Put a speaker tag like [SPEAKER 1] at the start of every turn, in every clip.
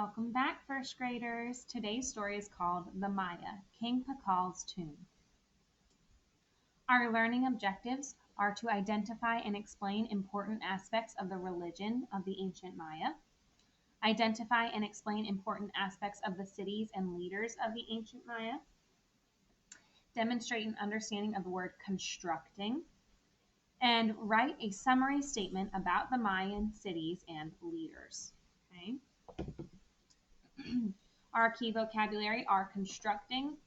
[SPEAKER 1] Welcome back, first graders. Today's story is called The Maya, King Pacal's Tomb. Our learning objectives are to identify and explain important aspects of the religion of the ancient Maya, identify and explain important aspects of the cities and leaders of the ancient Maya, demonstrate an understanding of the word constructing, and write a summary statement about the Mayan cities and leaders. Okay. Our key vocabulary are constructing,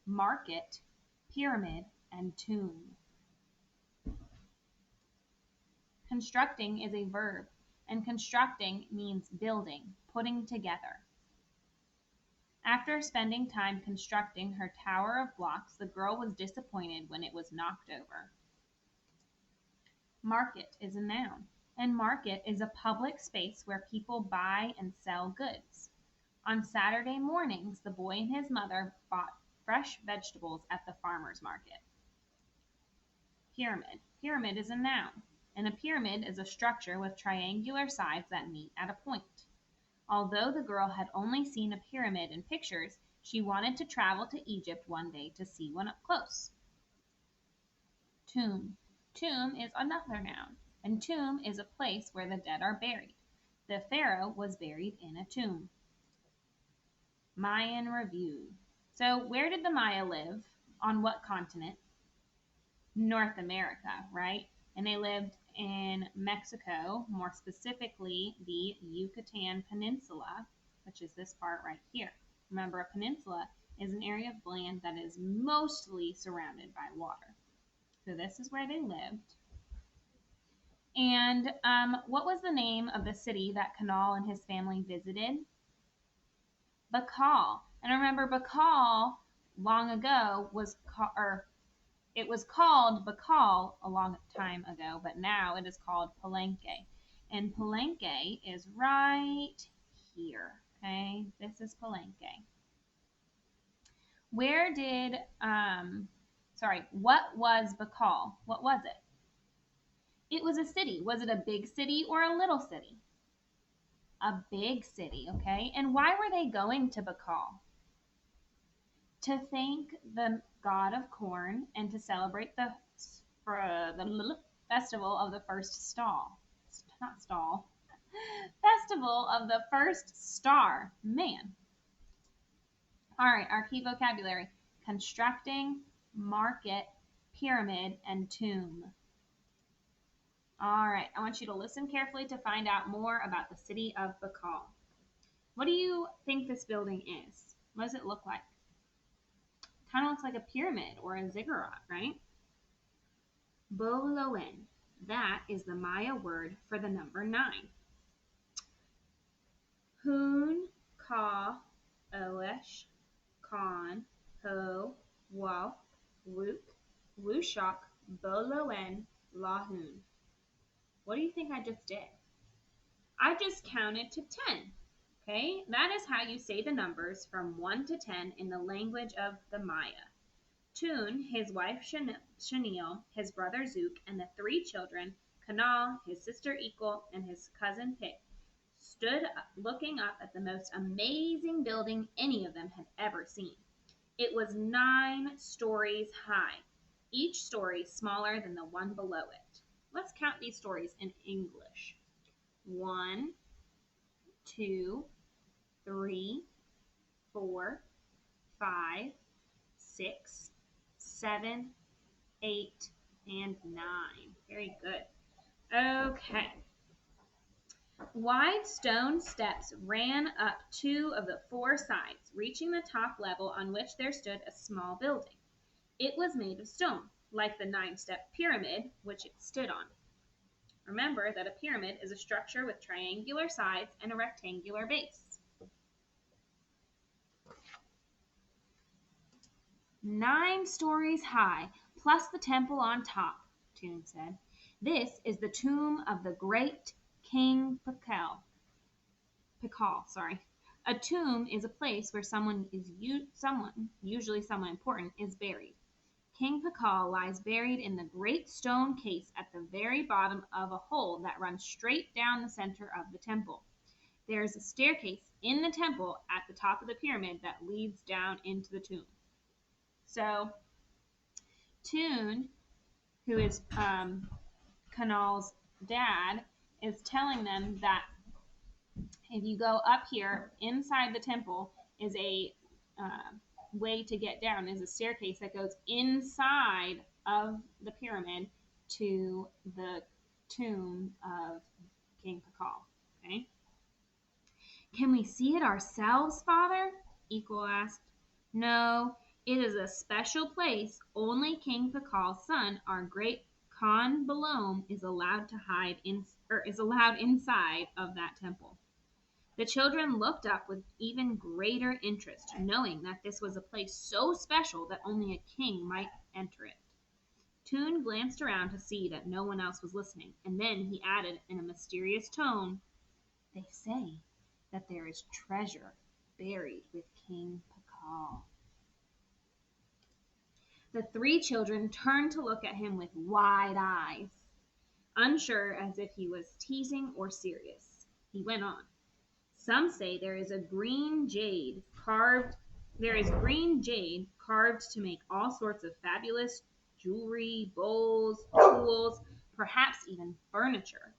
[SPEAKER 1] market, pyramid, and tomb. Constructing is a verb, and constructing means building, putting together. After spending time constructing her tower of blocks, the girl was disappointed when it was knocked over. Market is a noun, and market is a public space where people buy and sell goods. On Saturday mornings, the boy and his mother bought fresh vegetables at the farmer's market. Pyramid. Pyramid is a noun, and a pyramid is a structure with triangular sides that meet at a point. Although the girl had only seen a pyramid in pictures, she wanted to travel to Egypt one day to see one up close. Tomb. Tomb is another noun, and tomb is a place where the dead are buried. The pharaoh was buried in a tomb. Mayan Review. So where did the Maya live? On what continent? North America, right? And they lived in Mexico, more specifically the Yucatan Peninsula, which is this part right here. Remember, a peninsula is an area of land that is mostly surrounded by water. So this is where they lived. And what was the name of the city that Pacal and his family visited? Pakal. And remember, Pakal long ago was it was called Pakal a long time ago, but now it is called Palenque. And Palenque is right here. Okay, this is Palenque. What was Pakal? What was it? It was a city. Was it a big city or a little city? A big city, okay? And why were they going to Pakal? To thank the god of corn and to celebrate the festival of the first festival of the first star. Man. All right, our key vocabulary: constructing, market, pyramid, and tomb. All right, I want you to listen carefully to find out more about the city of Pakal. What do you think this building is? What does it look like? Kind of looks like a pyramid or a ziggurat, right? Boloen. That is the Maya word for the number 9. Hun, ka, oesh, kan, ho, waf, wuk, wushak, boloen, lahun. What do you think I just did? I just counted to 10. Okay, that is how you say the numbers from 1 to 10 in the language of the Maya. Tun, his wife Chenille, his brother Zook, and the 3 children, Kanal, his sister Equal, and his cousin Pit, stood looking up at the most amazing building any of them had ever seen. It was 9 stories high, each story smaller than the one below it. Let's count these stories in English. 1, 2, 3, 4, 5, 6, 7, 8, and 9. Very good. Okay. Wide stone steps ran up 2 of the 4 sides, reaching the top level on which there stood a small building. It was made of stone, like the 9-step pyramid which it stood on. Remember that a pyramid is a structure with triangular sides and a rectangular base. 9 stories high, plus the temple on top, Toon said. This is the tomb of the great King Pacal. A tomb is a place where usually someone important, is buried. King Pacal lies buried in the great stone case at the very bottom of a hole that runs straight down the center of the temple. There's a staircase in the temple at the top of the pyramid that leads down into the tomb. So Tune, who is Kanal's dad, is telling them that if you go up here inside the temple is a way to get down, is a staircase that goes inside of the pyramid to the tomb of King Pakal. Okay. Can we see it ourselves, Father? Equal asked. No, it is a special place. Only King Pakal's son, our great Khan Balom, is allowed to hide in, or is allowed inside of that temple. The children looked up with even greater interest, knowing that this was a place so special that only a king might enter it. Toon glanced around to see that no one else was listening, and then he added in a mysterious tone, "They say that there is treasure buried with King Pakal." The three children turned to look at him with wide eyes, unsure as if he was teasing or serious. He went on. Some say there is green jade carved to make all sorts of fabulous jewelry, bowls, tools, perhaps even furniture.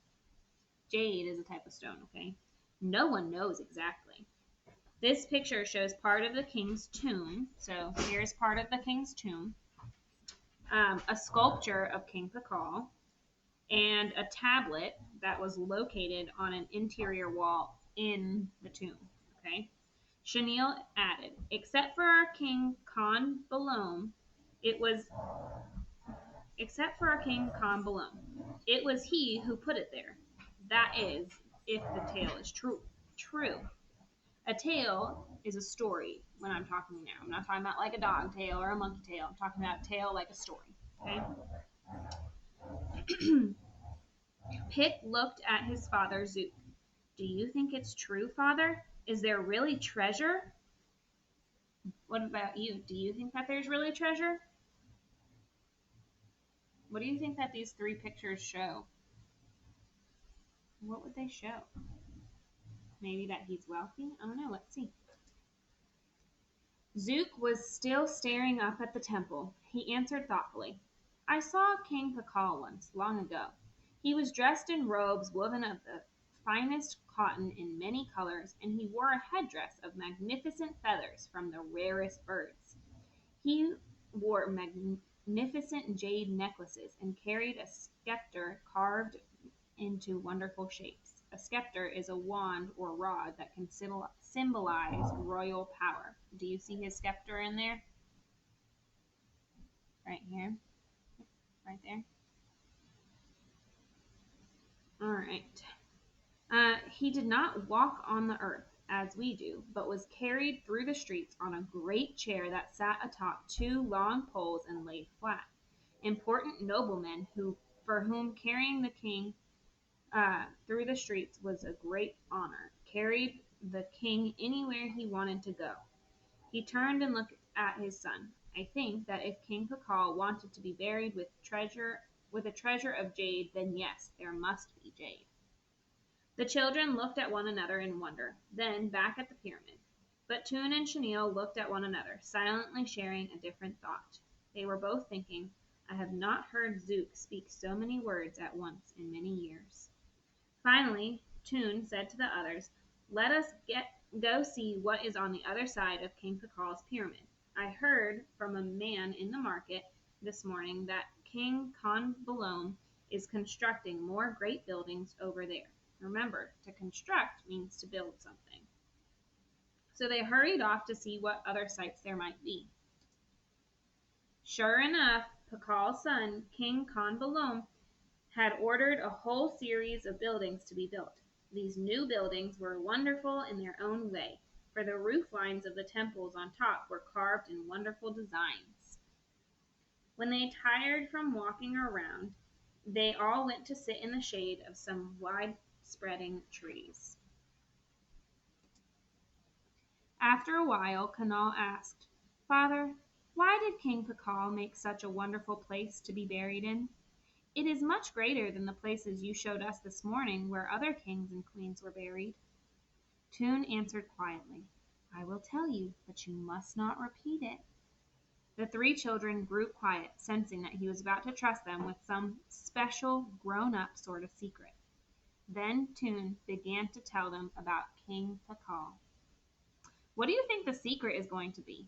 [SPEAKER 1] Jade is a type of stone, okay? No one knows exactly. This picture shows part of the king's tomb. So here's part of the king's tomb. A sculpture of King Pakal, and a tablet that was located on an interior wall in the tomb. Okay. Chenille added, except for our King Khan Balom, it was he who put it there. That is, if the tale is true. A tale is a story when I'm talking now. I'm not talking about like a dog tale or a monkey tale. I'm talking about a tale like a story. Okay? Pick looked at his father, Zook. Do you think it's true, Father? Is there really treasure? What about you? Do you think that there's really treasure? What do you think that these three pictures show? What would they show? Maybe that he's wealthy? I don't know. Let's see. Zook was still staring up at the temple. He answered thoughtfully. I saw King Pakal once, long ago. He was dressed in robes woven of the finest cotton in many colors, and he wore a headdress of magnificent feathers from the rarest birds. He wore magnificent jade necklaces and carried a scepter carved into wonderful shapes. A scepter is a wand or rod that can symbolize royal power. Do you see his scepter in there? Right here. Right there. All right. He did not walk on the earth as we do, but was carried through the streets on a great chair that sat atop two long poles and laid flat. Important noblemen for whom carrying the king through the streets was a great honor, carried the king anywhere he wanted to go. He turned and looked at his son. I think that if King Pakal wanted to be buried with a treasure of jade, then yes, there must be jade. The children looked at one another in wonder, then back at the pyramid. But Toon and Chenille looked at one another, silently sharing a different thought. They were both thinking, I have not heard Zook speak so many words at once in many years. Finally, Toon said to the others, let us go see what is on the other side of King Pakal's pyramid. I heard from a man in the market this morning that King Khan Balom is constructing more great buildings over there. Remember, to construct means to build something. So they hurried off to see what other sights there might be. Sure enough, Pakal's son, King Khan Balom, had ordered a whole series of buildings to be built. These new buildings were wonderful in their own way, for the roof lines of the temples on top were carved in wonderful designs. When they tired from walking around, they all went to sit in the shade of some wide-spreading trees. After a while, Kanal asked, Father, why did King Pakal make such a wonderful place to be buried in? It is much greater than the places you showed us this morning where other kings and queens were buried. Toon answered quietly, I will tell you, but you must not repeat it. The three children grew quiet, sensing that he was about to trust them with some special grown-up sort of secret. Then Toon began to tell them about King Pakal. What do you think the secret is going to be?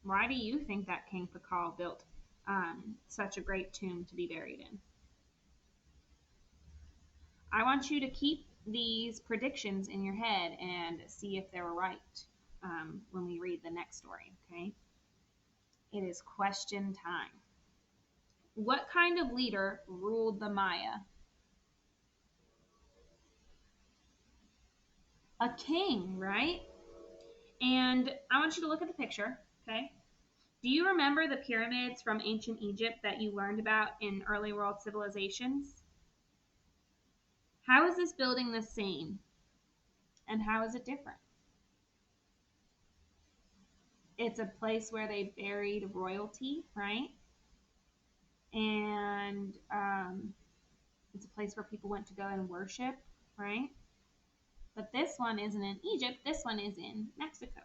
[SPEAKER 1] Why do you think that King Pakal built such a great tomb to be buried in? I want you to keep these predictions in your head and see if they were right when we read the next story, okay? It is question time. What kind of leader ruled the Maya? A king, right? And I want you to look at the picture, okay? Do you remember the pyramids from ancient Egypt that you learned about in early world civilizations? How is this building the same? And how is it different? It's a place where they buried royalty, right? And it's a place where people went to go and worship, right? But this one isn't in Egypt, this one is in Mexico.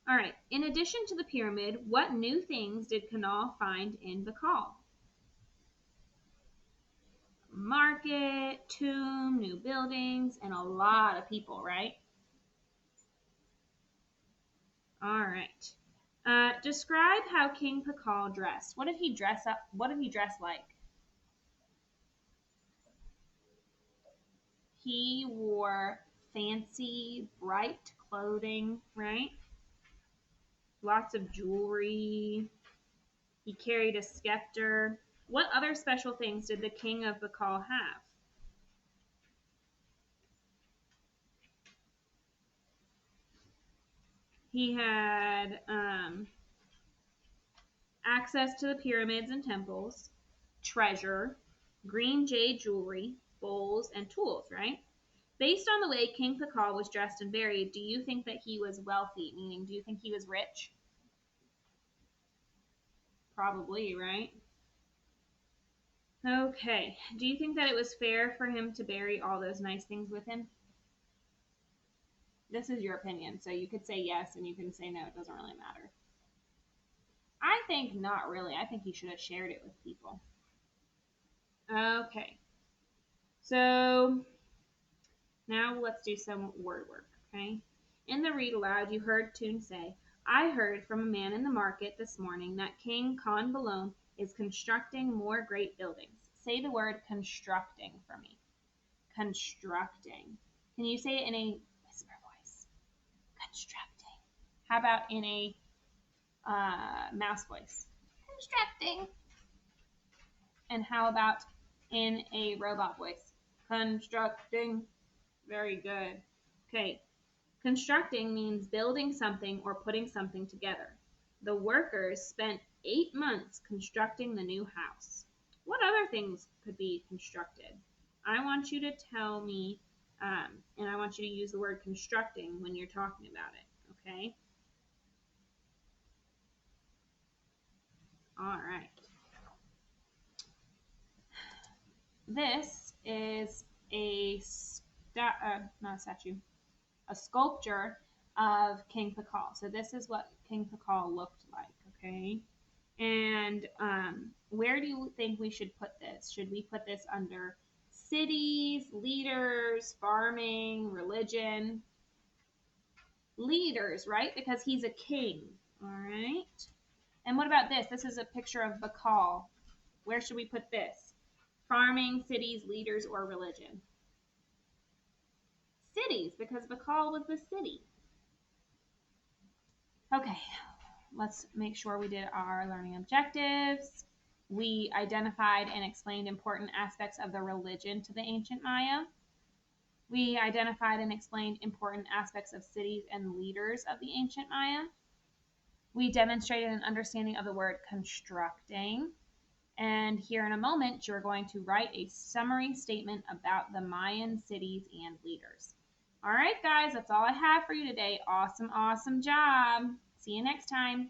[SPEAKER 1] All right, in addition to the pyramid, what new things did Canal find in Pakal? Market, tomb, new buildings, and a lot of people, right? All right. Describe how King Pakal dressed. What did he dress up? What did he dress like? He wore fancy, bright clothing, right? Lots of jewelry. He carried a scepter. What other special things did the king of Pakal have? He had access to the pyramids and temples, treasure, green jade jewelry, bowls, and tools, right? Based on the way King Pakal was dressed and buried, do you think that he was wealthy? Meaning, do you think he was rich? Probably, right? Okay. Do you think that it was fair for him to bury all those nice things with him? This is your opinion, so you could say yes and you can say no. It doesn't really matter. I think not really. I think he should have shared it with people. Okay. So now let's do some word work, okay? In the read aloud, you heard Toon say, I heard from a man in the market this morning that King Khan Balone is constructing more great buildings. Say the word constructing for me. Constructing. Can you say it in a whisper voice? Constructing. How about in a mouse voice? Constructing. And how about in a robot voice? Constructing. Very good. Okay. Constructing means building something or putting something together. The workers spent 8 months constructing the new house. What other things could be constructed? I want you to tell me, and I want you to use the word constructing when you're talking about it, okay? All right. This is not a statue, a sculpture of King Pakal. So this is what King Pakal looked like, okay? And where do you think we should put this? Should we put this under cities, leaders, farming, religion? Leaders, right? Because he's a king, all right? And what about this? This is a picture of Pakal. Where should we put this? Farming, cities, leaders, or religion? Cities, because Pakal was the city. Okay, let's make sure we did our learning objectives. We identified and explained important aspects of the religion to the ancient Maya. We identified and explained important aspects of cities and leaders of the ancient Maya. We demonstrated an understanding of the word constructing. And here in a moment, you're going to write a summary statement about the Mayan cities and leaders. All right, guys, that's all I have for you today. Awesome, awesome job. See you next time.